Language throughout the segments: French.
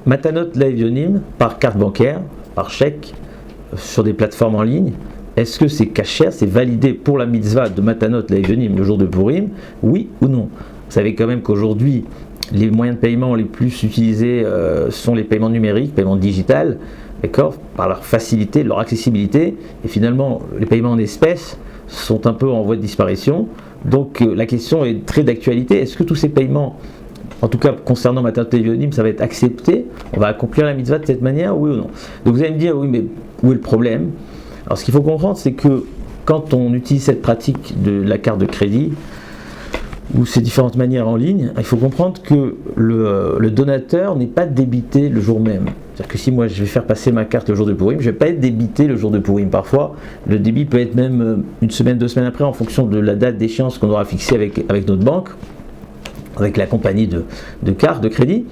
Matanot Laevionim par carte bancaire, par chèque, sur des plateformes en ligne, est-ce que c'est kasher, c'est validé pour la mitzvah de Matanot Laevionim le jour de Purim, oui ou non? Vous savez quand même qu'aujourd'hui, les moyens de paiement les plus utilisés sont les paiements numériques, paiements digital, d'accord, par leur facilité, leur accessibilité, et finalement les paiements en espèces sont un peu en voie de disparition. Donc la question est très d'actualité. Est-ce que tous ces paiements, en tout cas concernant Matanot Laevionim, ça va être accepté? On va accomplir la mitzvah de cette manière, oui ou non? Donc vous allez me dire, oui, mais où est le problème? Alors ce qu'il faut comprendre, c'est que quand on utilise cette pratique de la carte de crédit, ou ces différentes manières en ligne, il faut comprendre que le donateur n'est pas débité le jour même. C'est-à-dire que si moi je vais faire passer ma carte le jour de Purim, je ne vais pas être débité le jour de Purim. Parfois, le débit peut être même une semaine, 2 semaines après, en fonction de la date d'échéance qu'on aura fixée avec notre banque, avec la compagnie de carte de crédit.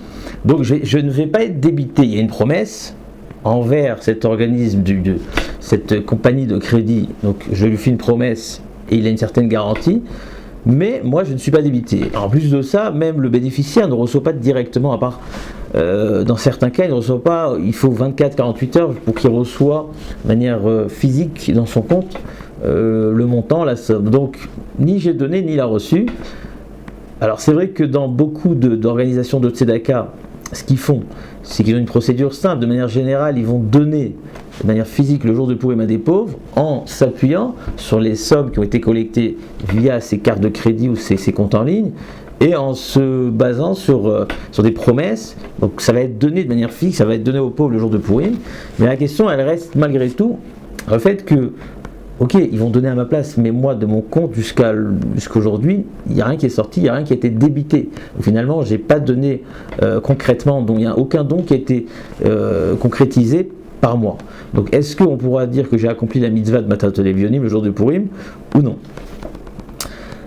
Donc je ne vais pas être débité. Il y a une promesse envers cet organisme, cette compagnie de crédit. Donc je lui fais une promesse et il a une certaine garantie. Mais moi je ne suis pas débité. En plus de ça, même le bénéficiaire ne reçoit pas directement, à part dans certains cas, il ne reçoit pas, il faut 24-48 heures pour qu'il reçoive de manière physique dans son compte le montant, la somme. Donc ni j'ai donné ni il a reçu. Alors c'est vrai que dans beaucoup d'organisations de tzedaka, ce qu'ils font, c'est qu'ils ont une procédure simple. De manière générale, ils vont donner de manière physique le jour de Purim à des pauvres en s'appuyant sur les sommes qui ont été collectées via ces cartes de crédit ou ces comptes en ligne et en se basant sur des promesses. Donc ça va être donné de manière fixe, ça va être donné aux pauvres le jour de Purim. Mais la question, elle reste malgré tout le fait que, ok, ils vont donner à ma place, mais moi, de mon compte jusqu'aujourd'hui, il n'y a rien qui est sorti, il n'y a rien qui a été débité. Donc, finalement, je n'ai pas donné concrètement, donc il n'y a aucun don qui a été concrétisé par moi. Donc, est-ce qu'on pourra dire que j'ai accompli la mitzvah de Matanot Laevionim le jour de Purim ou non?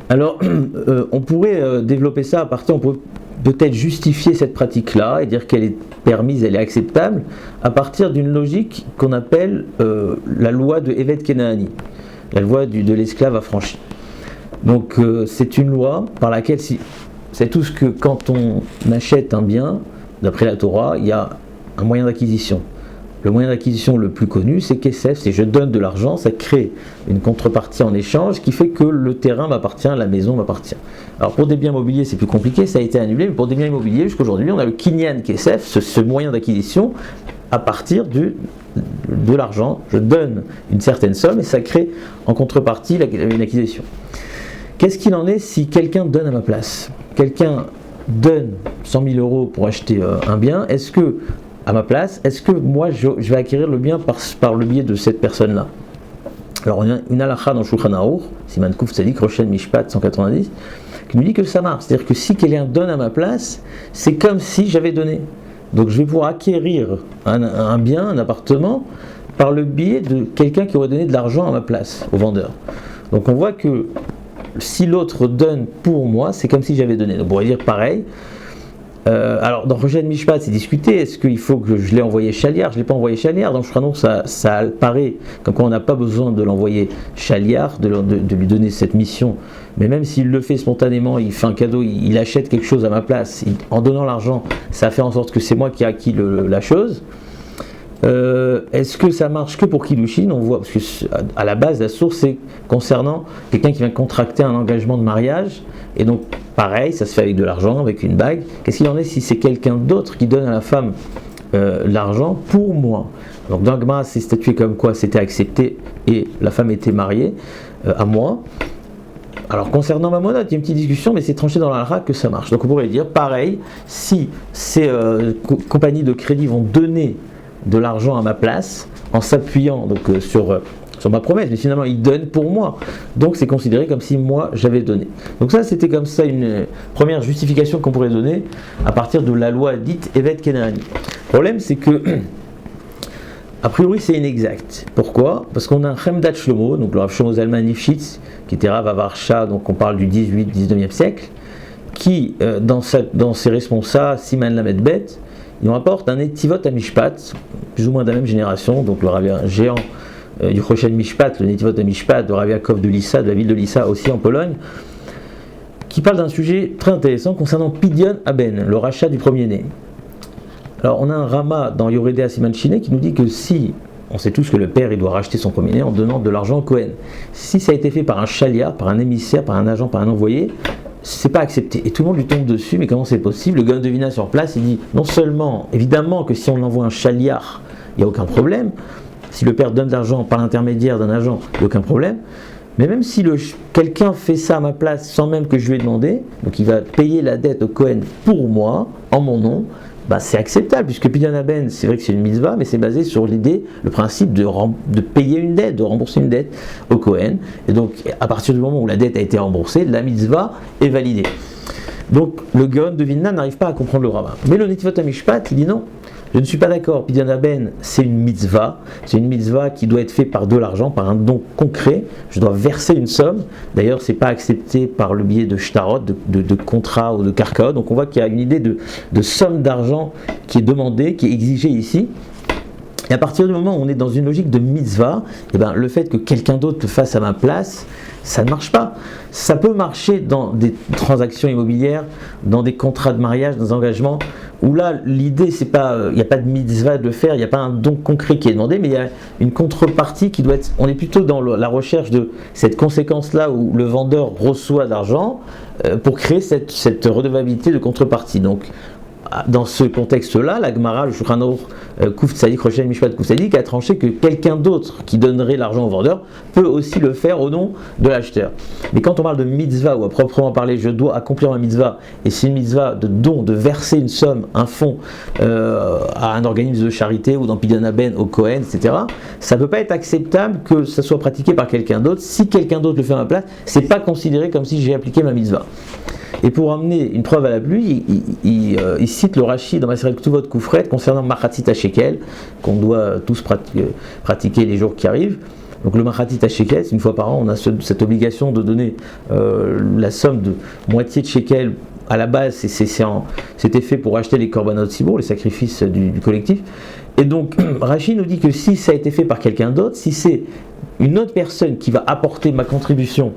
Alors, on pourrait développer ça à partir, on pourrait peut-être justifier cette pratique-là et dire qu'elle est permise, elle est acceptable, à partir d'une logique qu'on appelle la loi de Evet Kenaani, la loi de l'esclave affranchi. Donc c'est une loi par laquelle, c'est tout ce que quand on achète un bien, d'après la Torah, il y a un moyen d'acquisition. Le moyen d'acquisition le plus connu, c'est Kesef, c'est je donne de l'argent, ça crée une contrepartie en échange qui fait que le terrain m'appartient, la maison m'appartient. Alors pour des biens immobiliers, c'est plus compliqué, ça a été annulé, mais pour des biens immobiliers, jusqu'à aujourd'hui, on a le Kinyan Kesef, ce moyen d'acquisition à partir de l'argent. Je donne une certaine somme et ça crée en contrepartie une acquisition. Qu'est-ce qu'il en est si quelqu'un donne à ma place? Quelqu'un donne 100 000 euros pour acheter un bien, est-ce que à ma place, est-ce que moi je vais acquérir le bien par le biais de cette personne-là? Alors on a une halakha dans Shulchan Aruch, Siman Kuf Tzadik, Rochen Mishpat 190, qui nous dit que ça marche. C'est-à-dire que si quelqu'un donne à ma place, c'est comme si j'avais donné. Donc je vais pouvoir acquérir un bien, un appartement, par le biais de quelqu'un qui aurait donné de l'argent à ma place, au vendeur. Donc on voit que si l'autre donne pour moi, c'est comme si j'avais donné. Donc on pourrait dire pareil. Alors dans Rochen Mishpat, c'est discuté, est-ce qu'il faut que je l'ai envoyé chaliar? Je ne l'ai pas envoyé chaliar, donc je crois non, ça paraît comme quoi on n'a pas besoin de l'envoyer chaliar, de lui donner cette mission. Mais même s'il le fait spontanément, il fait un cadeau, il achète quelque chose à ma place, en donnant l'argent, ça fait en sorte que c'est moi qui ai acquis la chose. Est-ce que ça marche que pour Kiddushin? On voit, parce que à la base, la source c'est concernant quelqu'un qui vient contracter un engagement de mariage, et donc pareil, ça se fait avec de l'argent, avec une bague. Qu'est-ce qu'il en est si c'est quelqu'un d'autre qui donne à la femme l'argent pour moi? Donc dans Gemara, c'est statué comme quoi c'était accepté et la femme était mariée à moi. Alors concernant ma monnaie, il y a une petite discussion, mais c'est tranché dans la halakha que ça marche. Donc on pourrait dire pareil, si ces compagnies de crédit vont donner de l'argent à ma place en s'appuyant donc sur ma promesse, mais finalement ils donnent pour moi, donc c'est considéré comme si moi j'avais donné. Donc ça c'était comme ça une première justification qu'on pourrait donner à partir de la loi dite Evet Kenaani. Le problème c'est que a priori c'est inexact. Pourquoi? Parce qu'on a un Chemdat Shlomo, donc le Rav Shlomo Zalman Lifshitz, qui était Rav à Varsha, donc on parle du 18-19e siècle, qui dans ses responsables Siman Lamed Bet, il nous rapporte un Netivot à Mishpat, plus ou moins de la même génération, donc le Rav géant du Rochen Mishpat, le Netivot à Mishpat de Rav Yaakov de Lissa, de la ville de Lissa aussi en Pologne, qui parle d'un sujet très intéressant concernant Pidyon Aben, le rachat du premier-né. Alors on a un Rama dans Yoredea Siman Shiné qui nous dit que si, on sait tous que le père il doit racheter son premier-né en donnant de l'argent au Kohen. Si ça a été fait par un chaliar, par un émissaire, par un agent, par un envoyé, c'est pas accepté. Et tout le monde lui tombe dessus, mais comment c'est possible? Le Gaon de Vina sur place, il dit non seulement, évidemment que si on envoie un chaliar, il n'y a aucun problème. Si le père donne de l'argent par l'intermédiaire d'un agent, il n'y a aucun problème. Mais même si quelqu'un fait ça à ma place sans même que je lui ai demandé, donc il va payer la dette au Kohen pour moi, en mon nom, bah c'est acceptable, puisque Pidyon Haben, c'est vrai que c'est une mitzvah, mais c'est basé sur l'idée, le principe de payer une dette, de rembourser une dette au Kohen. Et donc, à partir du moment où la dette a été remboursée, la mitzvah est validée. Donc, le Gaon de Vilna n'arrive pas à comprendre le rabbin. Mais le Netivot HaMishpat, il dit non. Je ne suis pas d'accord. Pidyon Haben, c'est une mitzvah qui doit être faite par de l'argent, par un don concret. Je dois verser une somme. D'ailleurs, ce n'est pas accepté par le biais de shtarot, de contrat ou de karkaot. Donc on voit qu'il y a une idée de somme d'argent qui est demandée, qui est exigée ici. Et à partir du moment où on est dans une logique de mitzvah, eh ben, le fait que quelqu'un d'autre le fasse à ma place, ça ne marche pas. Ça peut marcher dans des transactions immobilières, dans des contrats de mariage, dans des engagements, où là, l'idée, c'est pas, il n'y a pas de mitzvah de le faire, il n'y a pas un don concret qui est demandé, mais il y a une contrepartie qui doit être, on est plutôt dans la recherche de cette conséquence-là où le vendeur reçoit de l'argent pour créer cette redevabilité de contrepartie. Donc, dans ce contexte-là, la Gemara, le Shulchan Aruch Kuf Tzadik, Rochen Mishpat Kuf Tzadik, a tranché que quelqu'un d'autre qui donnerait l'argent au vendeur peut aussi le faire au nom de l'acheteur. Mais quand on parle de mitzvah, ou à proprement parler, je dois accomplir ma mitzvah, et c'est une mitzvah de don, de verser une somme, un fonds à un organisme de charité, ou dans Pidyon Haben, au Kohen, etc., ça ne peut pas être acceptable que ça soit pratiqué par quelqu'un d'autre. Si quelqu'un d'autre le fait à ma place, c'est pas considéré comme si j'ai appliqué ma mitzvah. Et pour amener une preuve à la pluie, il cite le Rashi dans Maseret Ktuvot Koufret concernant Machatzit HaShekel, qu'on doit tous pratiquer les jours qui arrivent. Donc le Machatzit HaShekel, c'est une fois par an, on a cette obligation de donner la somme de moitié de shekel. À la base, c'était fait pour acheter les korbanot sibour, les sacrifices du collectif. Et donc Rashi nous dit que si ça a été fait par quelqu'un d'autre, si c'est une autre personne qui va apporter ma contribution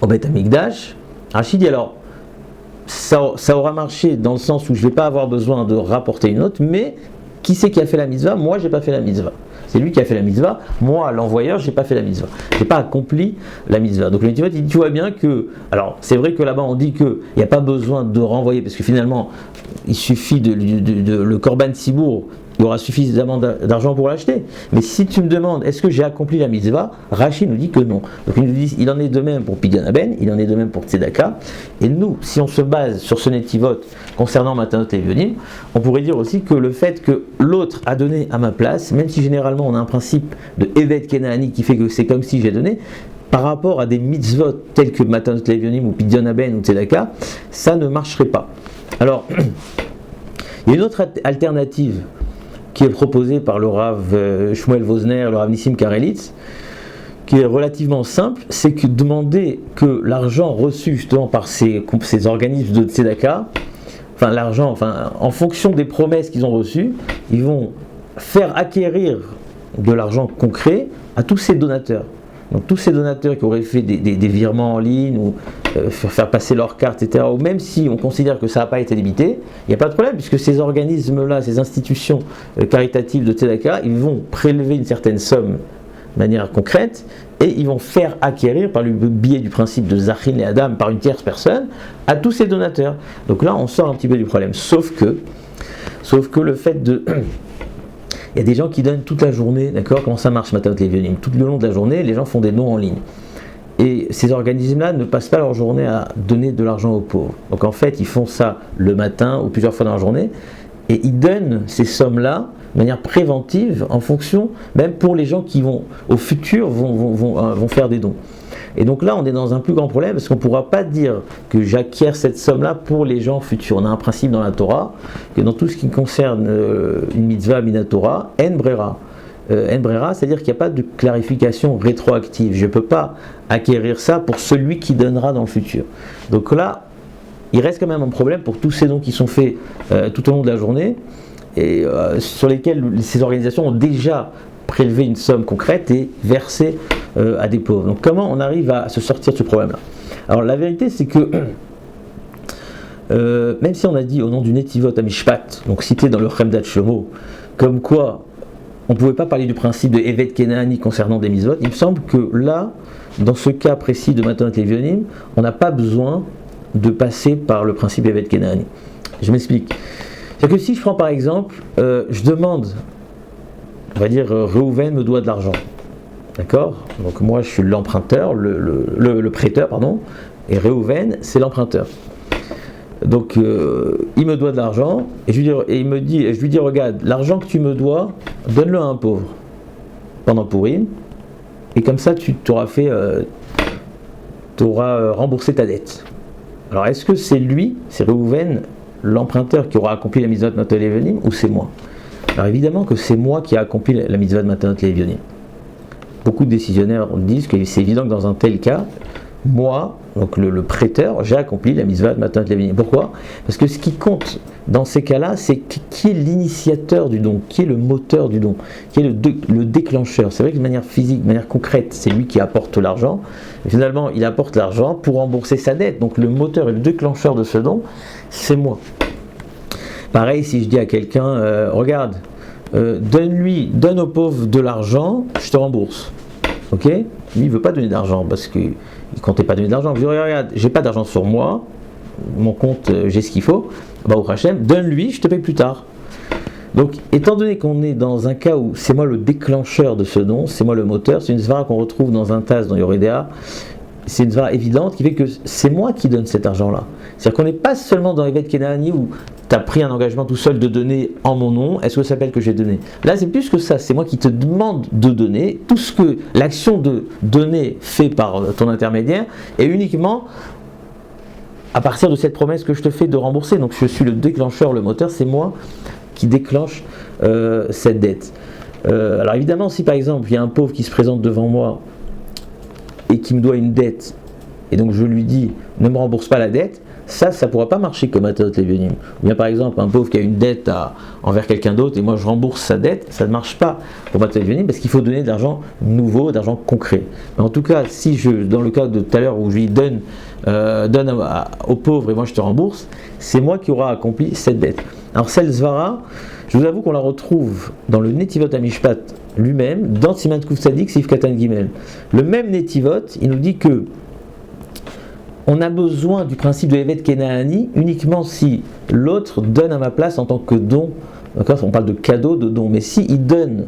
au Beth Amikdash, Rachid dit alors, ça aura marché dans le sens où je ne vais pas avoir besoin de rapporter une autre, mais qui c'est qui a fait la mitzvah? Moi, je n'ai pas fait la mitzvah. C'est lui qui a fait la mitzvah. Moi, l'envoyeur, je n'ai pas fait la mitzvah. Je n'ai pas accompli la mitzvah. Donc le Netivot, il dit, tu vois bien que... Alors, c'est vrai que là-bas, on dit qu'il n'y a pas besoin de renvoyer, parce que finalement, il suffit le korban sibour, il y aura suffisamment d'argent pour l'acheter. Mais si tu me demandes, est-ce que j'ai accompli la mitzvah, Rashi nous dit que non. Donc il nous dit, il en est de même pour Pidyon Haben, il en est de même pour Tzedaka. Et nous, si on se base sur ce Netivot concernant Matanot Levionim, on pourrait dire aussi que le fait que l'autre a donné à ma place, même si généralement on a un principe de Evet Kenaani qui fait que c'est comme si j'ai donné, par rapport à des mitzvot tels que Matanot Levionim ou Pidyon Haben ou Tzedaka, ça ne marcherait pas. Alors, il y a une autre alternative qui est proposé par le Rav Shmuel Vosner, le Rav Nissim Karelitz, qui est relativement simple, c'est que demander que l'argent reçu justement par ces organismes de Tzedaka, en fonction des promesses qu'ils ont reçues, ils vont faire acquérir de l'argent concret à tous ces donateurs. Donc tous ces donateurs qui auraient fait des virements en ligne ou faire passer leur carte, etc., ou même si on considère que ça n'a pas été débité, il n'y a pas de problème puisque ces organismes-là, ces institutions caritatives de Tzedaka, ils vont prélever une certaine somme de manière concrète et ils vont faire acquérir par le biais du principe de Zachin et Adam par une tierce personne à tous ces donateurs. Donc là on sort un petit peu du problème, sauf que le fait de... Il y a des gens qui donnent toute la journée, d'accord? Comment ça marche, Matanot Levionim? Tout le long de la journée, les gens font des dons en ligne. Et ces organismes-là ne passent pas leur journée à donner de l'argent aux pauvres. Donc en fait, ils font ça le matin ou plusieurs fois dans la journée, et ils donnent ces sommes-là de manière préventive, en fonction, même pour les gens qui vont, au futur, vont faire des dons. Et donc là, on est dans un plus grand problème parce qu'on ne pourra pas dire que j'acquiers cette somme-là pour les gens futurs. On a un principe dans la Torah que dans tout ce qui concerne une mitzvah minatora, en brera. En brera, c'est-à-dire qu'il n'y a pas de clarification rétroactive. Je ne peux pas acquérir ça pour celui qui donnera dans le futur. Donc là, il reste quand même un problème pour tous ces dons qui sont faits tout au long de la journée et sur lesquels ces organisations ont déjà prélevé une somme concrète et versé à des pauvres. Donc comment on arrive à se sortir de ce problème-là? Alors la vérité c'est que même si on a dit au nom du Netivot Amishpat, donc cité dans le Chemdat Shlomo, comme quoi on ne pouvait pas parler du principe de Evet Kenaani concernant des mitzvot, il me semble que là, dans ce cas précis de Matanot Levionim, on n'a pas besoin de passer par le principe Evet Kenaani. Je m'explique. C'est-à-dire que si je prends par exemple, je demande, on va dire, Reuven me doit de l'argent. D'accord? Donc moi je suis l'emprunteur, le prêteur, pardon, et Reuven c'est l'emprunteur. Donc il me doit de l'argent, et je lui dis regarde, l'argent que tu me dois, donne-le à un pauvre pendant Purim, et comme ça tu t'auras remboursé ta dette. Alors est-ce que c'est lui, c'est Reuven, l'emprunteur qui aura accompli la mitzvah de Matanot Levionim, ou c'est moi? Alors évidemment que c'est moi qui ai accompli la mitzvah de Matanot Levionim. Beaucoup de décisionnaires disent que c'est évident que dans un tel cas, moi, donc le prêteur, j'ai accompli la mitzvah de Matanot Levionim. Pourquoi? Parce que ce qui compte dans ces cas-là, c'est qui est l'initiateur du don, qui est le moteur du don, qui est le déclencheur. C'est vrai que de manière physique, de manière concrète, c'est lui qui apporte l'argent. Et finalement, il apporte l'argent pour rembourser sa dette. Donc le moteur et le déclencheur de ce don, c'est moi. Pareil, si je dis à quelqu'un, regarde, donne au pauvre de l'argent, je te rembourse. Ok? Lui, il ne veut pas donner d'argent parce qu'il ne comptait pas donner d'argent. Je dis, regarde, j'ai pas d'argent sur moi, mon compte, j'ai ce qu'il faut. Bah, au Hachem, donne-lui, je te paye plus tard. Donc, étant donné qu'on est dans un cas où c'est moi le déclencheur de ce don, c'est moi le moteur, c'est une svara qu'on retrouve dans un tas dans Yoredea. C'est une svara évidente qui fait que c'est moi qui donne cet argent-là. C'est-à-dire qu'on n'est pas seulement dans Evet Kenaani où tu as pris un engagement tout seul de donner en mon nom, est-ce que ça s'appelle que j'ai donné? Là, c'est plus que ça, c'est moi qui te demande de donner. Tout ce que l'action de donner fait par ton intermédiaire est uniquement à partir de cette promesse que je te fais de rembourser. Donc je suis le déclencheur, le moteur, c'est moi qui déclenche cette dette. Alors évidemment, si par exemple il y a un pauvre qui se présente devant moi et qui me doit une dette, et donc je lui dis ne me rembourse pas la dette, ça ne pourra pas marcher comme Matanot Levionim. Ou bien par exemple un pauvre qui a une dette envers quelqu'un d'autre et moi je rembourse sa dette, ça ne marche pas pour Matanot Levionim parce qu'il faut donner de l'argent nouveau, d'argent concret. Mais en tout cas, si dans le cas de tout à l'heure où je lui donne au pauvre et moi je te rembourse, c'est moi qui aura accompli cette dette. Alors cette zvara, je vous avoue qu'on la retrouve dans le Netivot Amishpat lui-même, dans Siman Kuf Tzadik Sif Katan Gimel. Le même Netivot, il nous dit que on a besoin du principe de Evet Kenaani uniquement si l'autre donne à ma place en tant que don. D'accord, on parle de cadeau, de don, mais si il donne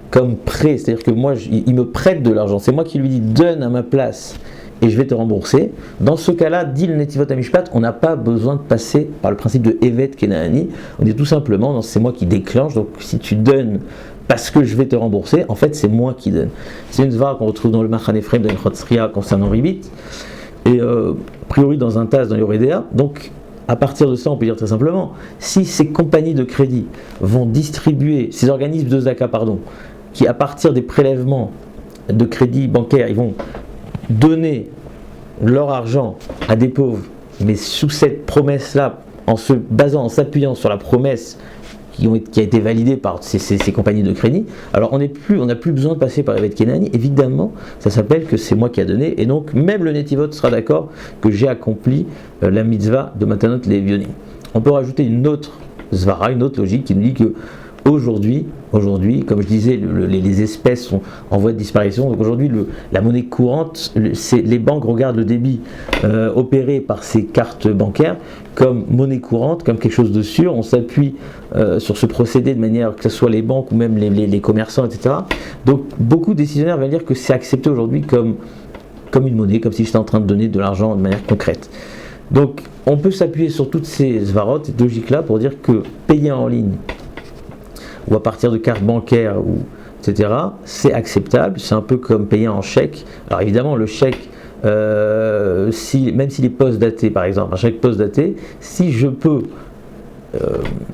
comme prêt, c'est-à-dire que moi il me prête de l'argent, c'est moi qui lui dis donne à ma place et je vais te rembourser. Dans ce cas-là, dit le Netivot Amishpat, on n'a pas besoin de passer par le principe de Evet Kenaani. On est tout simplement, c'est moi qui déclenche. Donc si tu donnes parce que je vais te rembourser, en fait c'est moi qui donne. C'est une zvara qu'on retrouve dans le Machan Ephraim de Nechotzria concernant Ribit. Et a priori dans un tas dans Yoredea. Donc à partir de ça, on peut dire très simplement, si ces compagnies de crédit vont distribuer, ces organismes de Zaka, qui à partir des prélèvements de crédit bancaire, ils vont donner leur argent à des pauvres, mais sous cette promesse-là, en s'appuyant sur la promesse qui a été validée par ces compagnies de crédit, alors on n'a plus besoin de passer par Evet Kenaani. Évidemment, ça s'appelle que c'est moi qui a donné, et donc même le Netivot sera d'accord que j'ai accompli la mitzvah de Matanot Levionim. On peut rajouter une autre zvara, une autre logique qui nous dit que aujourd'hui, comme je disais, les espèces sont en voie de disparition. Donc aujourd'hui, la monnaie courante, les banques regardent le débit opéré par ces cartes bancaires comme monnaie courante, comme quelque chose de sûr. On s'appuie sur ce procédé de manière que ce soit les banques ou même les commerçants, etc. Donc beaucoup de décisionnaires vont dire que c'est accepté aujourd'hui comme une monnaie, comme si j'étais en train de donner de l'argent de manière concrète. Donc on peut s'appuyer sur toutes ces svarot, cette logique-là, pour dire que payer en ligne ou à partir de cartes bancaires, etc., c'est acceptable. C'est un peu comme payer en chèque. Alors évidemment, le chèque, même s'il est post-daté, par exemple, un chèque post-daté, si je peux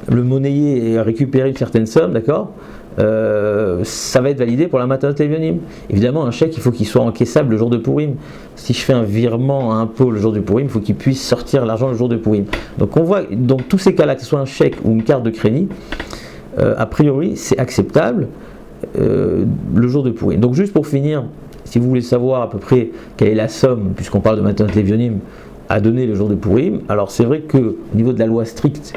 le monnayer et récupérer une certaine somme, d'accord, ça va être validé pour la Matanot Levionim. Évidemment, un chèque, il faut qu'il soit encaissable le jour de Purim. Si je fais un virement à un pot le jour de Purim, il faut qu'il puisse sortir l'argent le jour de Purim. Donc on voit, dans tous ces cas-là, que ce soit un chèque ou une carte de crédit, a priori, c'est acceptable le jour de Purim. Donc juste pour finir, si vous voulez savoir à peu près quelle est la somme, puisqu'on parle de Matanot Levionim, à donner le jour de Purim. Alors c'est vrai qu'au niveau de la loi stricte,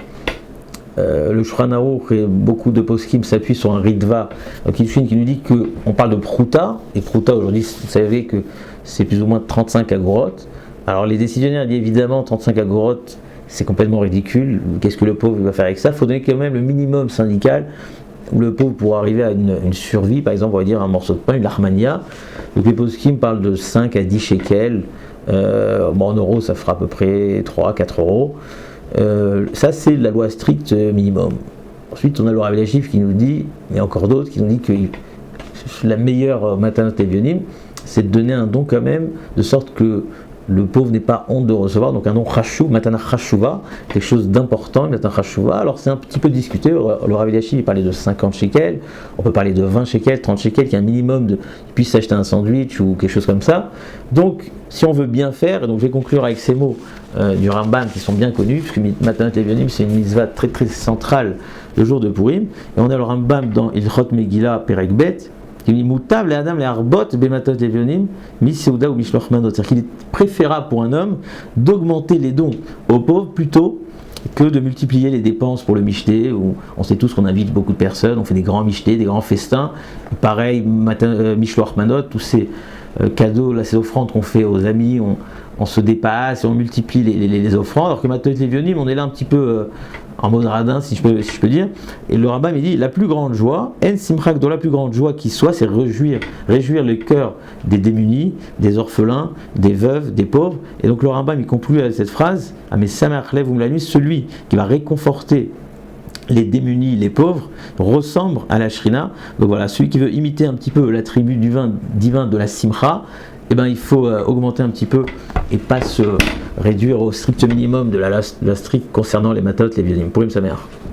le Shulchan Aruch et beaucoup de poskim s'appuient sur un ritva qui nous dit qu'on parle de prouta, et prouta aujourd'hui, vous savez que c'est plus ou moins 35 agorotes. Alors les décisionnaires disent évidemment 35 agorotes, c'est complètement ridicule, qu'est-ce que le pauvre va faire avec ça? Il faut donner quand même le minimum syndical où le pauvre pourra arriver à une survie, par exemple on va dire un morceau de pain, une larmania. Donc les poskim parlent de 5 à 10 shekels, en euros ça fera à peu près 3-4 euros. Ça c'est la loi stricte minimum. Ensuite on a le Rav Eliashiv qui nous dit, et encore d'autres qui nous dit que la meilleure matanot evionim, c'est de donner un don quand même, de sorte que le pauvre n'est pas honte de recevoir, donc un don chashuv, matana chashuva, quelque chose d'important, matana chashuva. Alors c'est un petit peu discuté, le Rav Eliashiv il parlait de 50 shekels, on peut parler de 20 shekels, 30 shekels, qui est un minimum de, qu'il puisse s'acheter un sandwich ou quelque chose comme ça. Donc si on veut bien faire, et donc je vais conclure avec ces mots du Rambam qui sont bien connus, puisque matanot evionim c'est une mitzvah très très centrale le jour de Purim, et on a le Rambam dans Ilchot Megillah Perek Bet, qui dit Moutav le Adam le Arbot Bematot Evionim Miseuda ou Mishloach Manot. C'est-à-dire qu'il est préférable pour un homme d'augmenter les dons aux pauvres plutôt que de multiplier les dépenses pour le michté, où on sait tous qu'on invite beaucoup de personnes, on fait des grands michtés, des grands festins. Pareil, Mishloach Manot, tous ces cadeaux, là, ces offrandes qu'on fait aux amis, on se dépasse et on multiplie les offrandes, alors que Matot Evionim, on est là un petit peu en mode radin, si je peux dire. Et le rabbin il dit la plus grande joie, en simchak, dans la plus grande joie qui soit, c'est réjouir le cœur des démunis, des orphelins, des veuves, des pauvres. Et donc le rabbin il conclut avec cette phrase mais samach lev la nuit, celui qui va réconforter les démunis, les pauvres, ressemble à la shrina. Donc voilà, celui qui veut imiter un petit peu l'attribut divin de la simcha, eh ben, il faut augmenter un petit peu et pas se réduire au strict minimum de la stricte concernant les matot, les vionim. Purim Sameach.